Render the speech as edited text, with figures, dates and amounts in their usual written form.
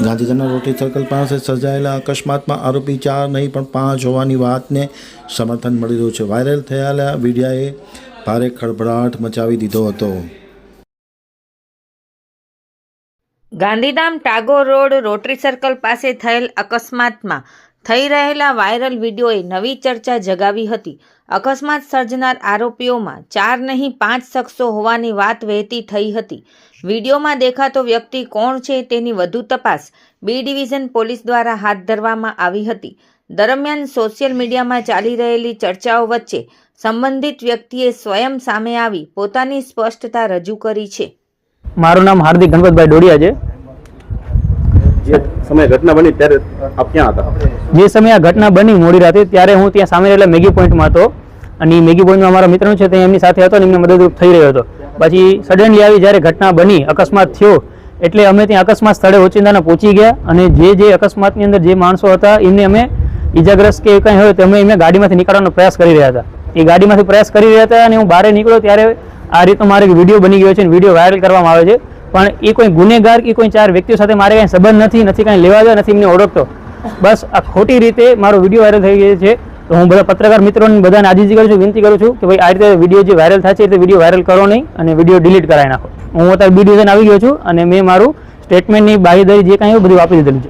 ગાંધીનગરના rotary circle પાસે સર્જાયેલા અકસ્માતમાં આરોપી 4 નહીં પણ 5 હોવાની વાતને સમર્થન મળી રહ્યું છે. વાયરલ થયેલા વિડીયોએ ભારે ખળભળાટ મચાવી દીધો હતો. Gandhidham Tagore road rotary circle પાસે થયેલ અકસ્માતમાં થઈ રહેલા વાયરલ વિડીયોએ નવી ચર્ચા જગાવી હતી. અકસ્માત સર્જનાર આરોપીઓમાં 4 નહીં 5 શખ્સો હોવાની વાત વહેતી થઈ હતી. વિડીયોમાં દેખાતો વ્યક્તિ કોણ છે તેની વધુ તપાસ બી ડિવિઝન પોલીસ દ્વારા હાથ ધરવામાં આવી હતી. દરમિયાન સોશિયલ મીડિયામાં ચાલી રહેલી ચર્ચાઓ વચ્ચે સંબંધિત વ્યક્તિએ સ્વયં સામે આવી પોતાની સ્પષ્ટતા રજૂ કરી છે. મારું નામ હાર્દિક ગણપતભાઈ ડોડિયા છે. જે સમયે ઘટના બની ત્યારે આપ ક્યાં હતા? જે સમયે આ ઘટના બની મોડી રાતે ત્યારે હું ત્યાં સામે રહેલા મેગી પોઈન્ટમાં હતો અને મેગી પોઈન્ટમાં અમારા મિત્રો છે તે એમની સાથે હતો અને એમને મદદરૂપ થઈ રહ્યો હતો. પછી સડનલી આવી જ્યારે ઘટના બની અકસ્માત થયો એટલે અમે ત્યાં અકસ્માત સ્થળે ઓચિંતાના પહોંચી ગયા અને જે અકસ્માતની અંદર જે માણસો હતા એમને અમે ઈજાગ્રસ્ત કે કંઈ હોય તો અમે એમને ગાડીમાંથી નીકળવાનો પ્રયાસ કરી રહ્યા હતા. એ ગાડીમાંથી પ્રયાસ કરી રહ્યા હતા અને હું બહાર નીકળ્યો ત્યારે આ રીતનો મારે વિડીયો બની ગયો છે અને વિડીયો વાયરલ કરવામાં આવે છે. પણ એ કોઈ ગુનેગાર કે કોઈ 4 વ્યક્તિઓ સાથે મારે કાંઈ સંબંધ નથી કાંઈ લેવા દેવા નથી એમને ઓળખતો. બસ આ ખોટી રીતે મારો વિડીયો વાયરલ થઈ ગયો છે. તો હું બધા પત્રકાર મિત્રોને બધાને આજીજી કરું છું, વિનંતી કરું છું કે ભાઈ આ રીતે વિડીયો જે વાયરલ થાય છે એ રીતે વિડીયો વાયરલ કરો નહીં અને વિડીયો ડિલીટ કરાવી નાખો. હું અત્યારે બી ડિવિઝન આવી ગયો છું અને મેં મારું સ્ટેટમેન્ટની બાહેધરી જે કાંઈ એવું બધું આપી દીધેલું છે.